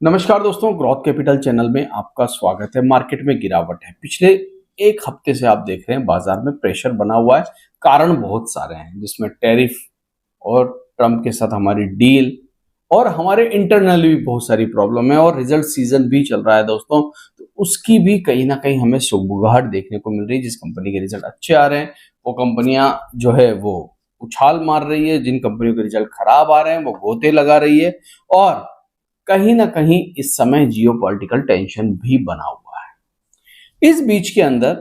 नमस्कार दोस्तों, growth capital channel में आपका स्वागत है। मार्केट में गिरावट है। पिछले एक हफ्ते से आप देख रहे हैं बाजार में प्रेशर बना हुआ है। कारण बहुत सारे हैं, जिसमें टैरिफ और ट्रम्प के साथ हमारी डील और हमारे इंटरनली भी बहुत सारी प्रॉब्लम है और रिजल्ट सीजन भी चल रहा है दोस्तों। तो उसकी भी कहीं ना कहीं हमें सुगबुगाहट देखने को मिल रही है। जिस कंपनी के रिजल्ट अच्छे आ रहे हैं वो कंपनियां जो है वो उछाल मार रही है, जिन कंपनियों के रिजल्ट खराब आ रहे हैं वो गोते लगा रही है। और कहीं ना कहीं इस समय जियोपॉलिटिकल टेंशन भी बना हुआ है। इस बीच के अंदर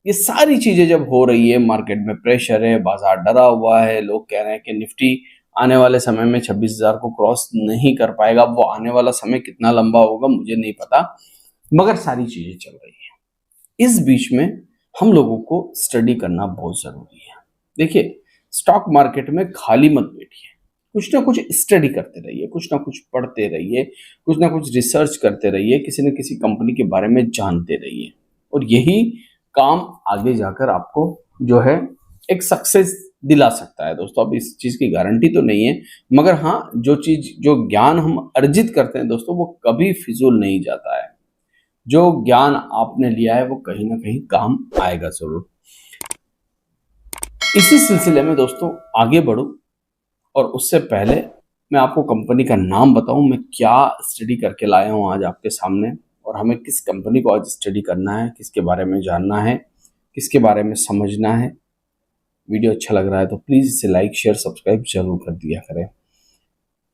ये सारी चीजें जब हो रही है, मार्केट में प्रेशर है, बाजार डरा हुआ है, लोग कह रहे हैं कि निफ्टी आने वाले समय में 26,000 को क्रॉस नहीं कर पाएगा। वो आने वाला समय कितना लंबा होगा मुझे नहीं पता, मगर सारी चीजें चल रही है। इस बीच में हम लोगों को स्टडी करना बहुत जरूरी है। देखिए, स्टॉक मार्केट में खाली मत बैठिए, कुछ ना कुछ स्टडी करते रहिए, कुछ ना कुछ पढ़ते रहिए, कुछ ना कुछ रिसर्च करते रहिए, किसी न किसी कंपनी के बारे में जानते रहिए। और यही काम आगे जाकर आपको जो है एक सक्सेस दिला सकता है दोस्तों। अब इस चीज की गारंटी तो नहीं है, मगर हाँ, जो ज्ञान हम अर्जित करते हैं दोस्तों, वो कभी फिजूल नहीं जाता है। जो ज्ञान आपने लिया है वो कहीं ना कहीं काम आएगा जरूर। इसी सिलसिले में दोस्तों आगे बढ़ूं, और उससे पहले मैं आपको कंपनी का नाम बताऊं, मैं क्या स्टडी करके लाया हूं आज आपके सामने, और हमें किस कंपनी को आज स्टडी करना है, किसके बारे में जानना है, किसके बारे में समझना है। वीडियो अच्छा लग रहा है तो प्लीज़ इसे लाइक शेयर सब्सक्राइब जरूर कर दिया करें।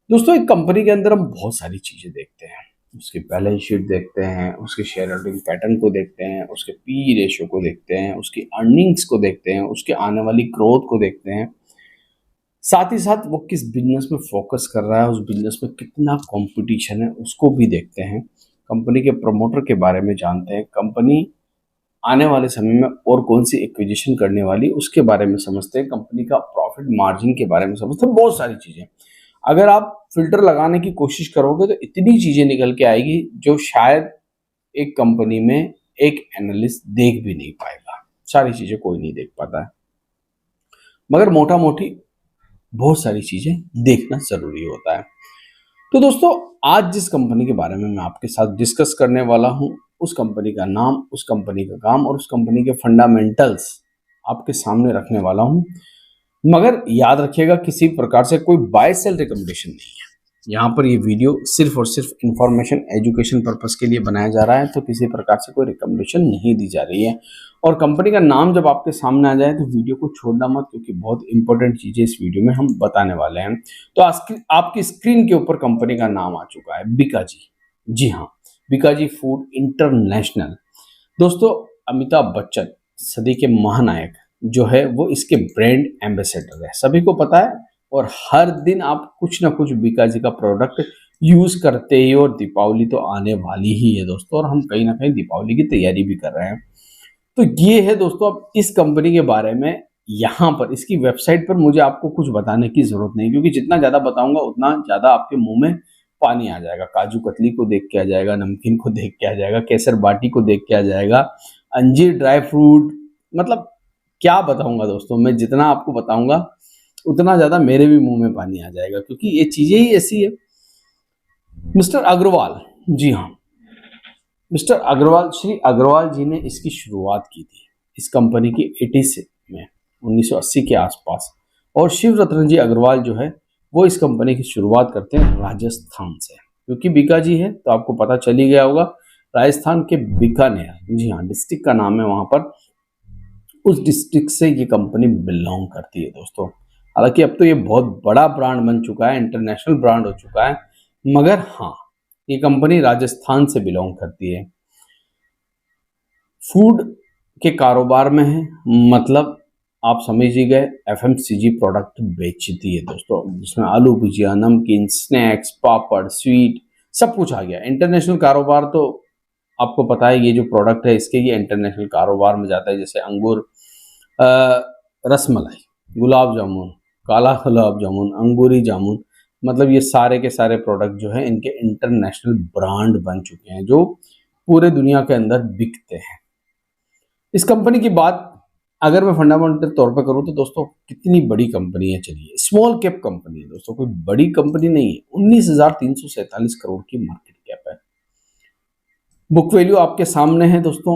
दोस्तों, एक कंपनी के अंदर हम बहुत सारी चीज़ें देखते हैं। उसकी बैलेंस शीट देखते हैं, उसके शेयर होल्डिंग पैटर्न को देखते हैं, उसके पी रेशियो को देखते हैं, उसकी अर्निंग्स को देखते हैं, उसके आने वाली ग्रोथ को देखते हैं। साथ ही साथ वो किस बिजनेस में फोकस कर रहा है, उस बिजनेस में कितना कंपटीशन है उसको भी देखते हैं। कंपनी के प्रमोटर के बारे में जानते हैं, कंपनी आने वाले समय में और कौन सी एक्विजिशन करने वाली उसके बारे में समझते हैं, कंपनी का प्रॉफिट मार्जिन के बारे में समझते हैं। बहुत सारी चीज़ें अगर आप फिल्टर लगाने की कोशिश करोगे तो इतनी चीज़ें निकल के आएगी जो शायद एक कंपनी में एक एनालिस्ट देख भी नहीं पाएगा। सारी चीज़ें कोई नहीं देख पाता है, मगर मोटा मोटी बहुत सारी चीजें देखना जरूरी होता है। तो दोस्तों, आज जिस कंपनी के बारे में मैं आपके साथ डिस्कस करने वाला हूं, उस कंपनी का नाम, उस कंपनी का काम और उस कंपनी के फंडामेंटल्स आपके सामने रखने वाला हूं। मगर याद रखिएगा, किसी प्रकार से कोई बाय सेल रिकमेंडेशन नहीं है। यहाँ पर ये वीडियो सिर्फ और सिर्फ इंफॉर्मेशन एजुकेशन पर्पस के लिए बनाया जा रहा है, तो किसी प्रकार से कोई रिकमेंडेशन नहीं दी जा रही है। और कंपनी का नाम जब आपके सामने आ जाए तो वीडियो को छोड़ना मत, क्योंकि बहुत इंपॉर्टेंट चीजें इस वीडियो में हम बताने वाले हैं। तो आपकी स्क्रीन के ऊपर कंपनी का नाम आ चुका है, बीकाजी। जी हाँ, बीकाजी फूड इंटरनेशनल। दोस्तों, अमिताभ बच्चन, सदी के महानायक जो है, वो इसके ब्रांड एम्बेसडर है, सभी को पता है। और हर दिन आप कुछ ना कुछ बीकाजी का प्रोडक्ट यूज करते ही, और दीपावली तो आने वाली ही है दोस्तों, और हम कहीं ना कहीं दीपावली की तैयारी भी कर रहे हैं। तो ये है दोस्तों, अब इस कंपनी के बारे में यहाँ पर इसकी वेबसाइट पर मुझे आपको कुछ बताने की जरूरत नहीं, क्योंकि जितना ज्यादा बताऊंगा उतना ज्यादा आपके मुंह में पानी आ जाएगा। काजू कतली को देख के आ जाएगा, नमकीन को देख के आ जाएगा, केसर बाटी को देख के आ जाएगा, अंजीर ड्राई फ्रूट, मतलब क्या बताऊंगा दोस्तों। मैं जितना आपको बताऊंगा उतना ज्यादा मेरे भी मुंह में पानी आ जाएगा, क्योंकि ये चीजें ही ऐसी है। मिस्टर अग्रवाल, जी हाँ, मिस्टर अग्रवाल, श्री अग्रवाल जी ने इसकी शुरुआत की थी, इस कंपनी की 80 से में 1980 के आसपास। और शिव रतन जी अग्रवाल जो है वो इस कंपनी की शुरुआत करते हैं राजस्थान से। क्योंकि बीकाजी है तो आपको पता चल ही गया होगा, राजस्थान के बीकानेर, जी हाँ, डिस्ट्रिक्ट का नाम है वहां पर। उस डिस्ट्रिक्ट से ये कंपनी बिलोंग करती है दोस्तों। हालांकि अब तो ये बहुत बड़ा ब्रांड बन चुका है, इंटरनेशनल ब्रांड हो चुका है, मगर हाँ, ये कंपनी राजस्थान से बिलोंग करती है। फूड के कारोबार में है, मतलब आप समझ ही गए, एफएमसीजी प्रोडक्ट बेचती है दोस्तों, जिसमें आलू भुजिया, नमकीन, स्नैक्स, पापड़, स्वीट, सब कुछ आ गया। इंटरनेशनल कारोबार तो आपको पता है, ये जो प्रोडक्ट है इसके, ये इंटरनेशनल कारोबार में जाता है। जैसे अंगूर, रसमलाई, गुलाब जामुन, काला गुलाब जामुन, अंगूरी जामुन, मतलब ये सारे के सारे प्रोडक्ट जो है इनके इंटरनेशनल ब्रांड बन चुके हैं, जो पूरे दुनिया के अंदर बिकते हैं। इस कंपनी की बात अगर मैं फंडामेंटल तौर पर करूं तो दोस्तों, कितनी बड़ी कंपनी है। चलिए, स्मॉल कैप कंपनी है दोस्तों, कोई बड़ी कंपनी नहीं है। 19,347 करोड़ की मार्केट कैप कैप है। बुक वैल्यू आपके सामने है दोस्तों,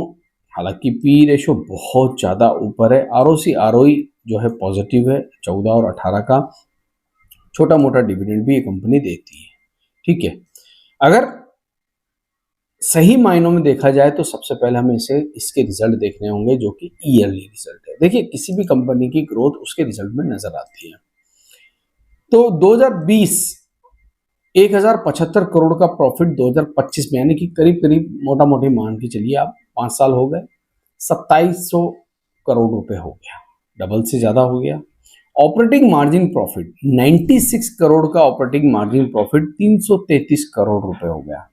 हालांकि पी रेशो बहुत ज़्यादा ऊपर है। आरओसी आरओई जो है पॉजिटिव है 14 और 18 का। छोटा मोटा डिविडेंड भी ये कंपनी देती है, ठीक है। अगर सही मायनों में देखा जाए तो सबसे पहले हमें इसके रिजल्ट देखने होंगे, जो कि ईयरली रिजल्ट है। देखिए, किसी भी कंपनी की ग्रोथ उसके रिजल्ट में नजर आती है। तो 2020 1075 करोड़ का प्रॉफिट 2025 में, यानी कि करीब करीब मोटा मोटी मान के चलिए आप 5 साल हो गए, 2700 करोड़ रुपए हो गया, डबल से ज्यादा हो गया। ऑपरेटिंग मार्जिन प्रॉफिट 96 करोड़ का ऑपरेटिंग मार्जिन प्रॉफिट 333 करोड़ रुपए हो गया।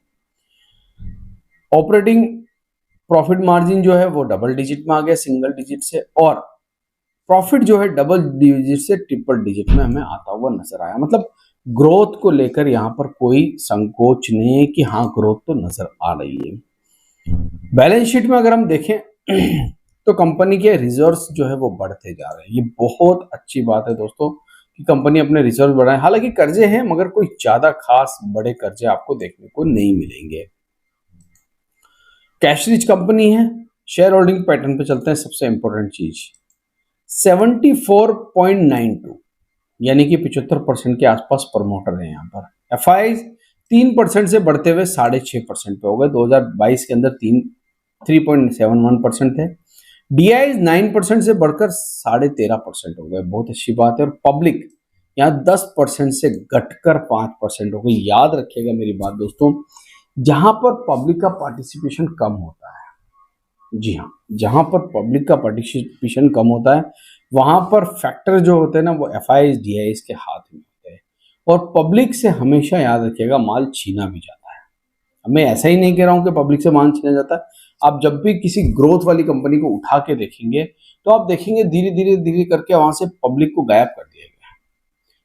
ऑपरेटिंग प्रॉफिट मार्जिन जो है वो डबल डिजिट में आ गया, सिंगल डिजिट से, और प्रॉफिट जो है डबल डिजिट से ट्रिपल डिजिट में हमें आता हुआ नजर आया। मतलब ग्रोथ को लेकर यहां पर कोई संकोच नहीं है कि हाँ ग्रोथ तो नजर आ रही है। बैलेंस शीट में अगर हम देखें तो कंपनी के रिजर्व्स जो है वो बढ़ते जा रहे हैं। ये बहुत अच्छी बात है दोस्तों कि कंपनी अपने रिजर्व बढ़ाए। हालांकि कर्जे हैं, मगर कोई ज्यादा खास बड़े कर्जे आपको देखने को नहीं मिलेंगे। कैश रिच कंपनी है। शेयर होल्डिंग पैटर्न पे चलते हैं। सबसे इंपॉर्टेंट चीज 74.92 यानी कि 75% के आसपास प्रमोटर है यहाँ पर। एफ आई 3% से बढ़ते हुए 6.5% पे हो गए। 2022 के अंदर 3.71% थे। डीआई 9% से बढ़कर 13.5% हो गए, बहुत अच्छी बात है। और पब्लिक यहाँ 10% से घटकर 5% हो गई। याद रखिएगा मेरी बात दोस्तों, जहां पर पब्लिक का पार्टिसिपेशन कम होता है, जी हाँ, जहां पर पब्लिक का पार्टिसिपेशन कम होता है वहां पर फैक्टर जो होते हैं ना वो एफ आई डी के हाथ में होते हैं। और पब्लिक से हमेशा याद रखिएगा माल छीना भी जाता है। मैं ऐसा ही नहीं कह रहा हूं कि पब्लिक से माल छीना जाता है। आप जब भी किसी ग्रोथ वाली कंपनी को उठा के देखेंगे तो आप देखेंगे धीरे धीरे धीरे करके वहां से पब्लिक को गायब कर दिया गया है।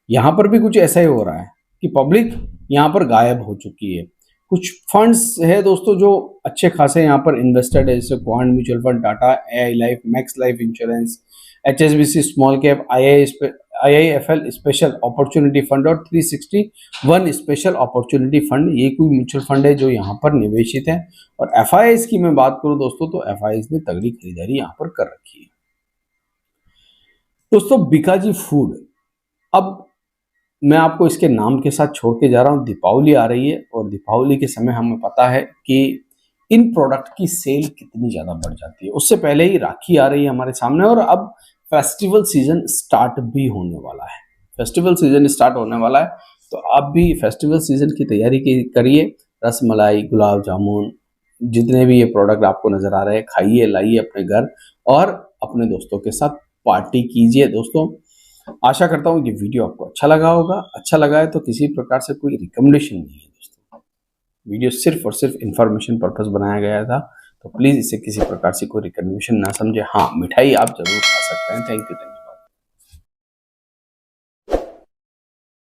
यहाँ पर भी कुछ ऐसा ही हो रहा है कि पब्लिक यहाँ पर गायब हो चुकी है। कुछ फंड्स है दोस्तों जो अच्छे खासे यहाँ पर इन्वेस्टेड है, जैसे quant mutual fund, Tata AI life, max life insurance, HSBC small cap, IIFL special opportunity fund और 361 स्पेशल अपॉर्चुनिटी फंड। ये कोई म्यूचुअल फंड है जो यहाँ पर निवेशित है। और एफआईआईज की मैं बात करूं दोस्तों तो एफआईआईज ने तगड़ी खरीदारी यहाँ पर कर रखी है। दोस्तों बीकाजी फूड, अब मैं आपको इसके नाम के साथ छोड़ के जा रहा हूँ। दीपावली आ रही है और दीपावली के समय हमें पता है कि इन प्रोडक्ट की सेल कितनी ज़्यादा बढ़ जाती है। उससे पहले ही राखी आ रही है हमारे सामने और अब फेस्टिवल सीजन स्टार्ट भी होने वाला है। फेस्टिवल सीजन स्टार्ट होने वाला है तो आप भी फेस्टिवल सीजन की तैयारी करिए। रसमलाई, गुलाब जामुन, जितने भी ये प्रोडक्ट आपको नज़र आ रहे हैं खाइए, लाइए अपने घर और अपने दोस्तों के साथ पार्टी कीजिए। दोस्तों आशा करता हूँ कि वीडियो आपको अच्छा लगा होगा। अच्छा लगा है तो किसी प्रकार से कोई रिकमेंडेशन नहीं है दोस्तों, वीडियो सिर्फ और सिर्फ इंफॉर्मेशन पर्पस बनाया गया था, तो प्लीज़ इसे किसी प्रकार से कोई रिकमेंडेशन ना समझे। हाँ, मिठाई आप जरूर खा सकते हैं। Thank you.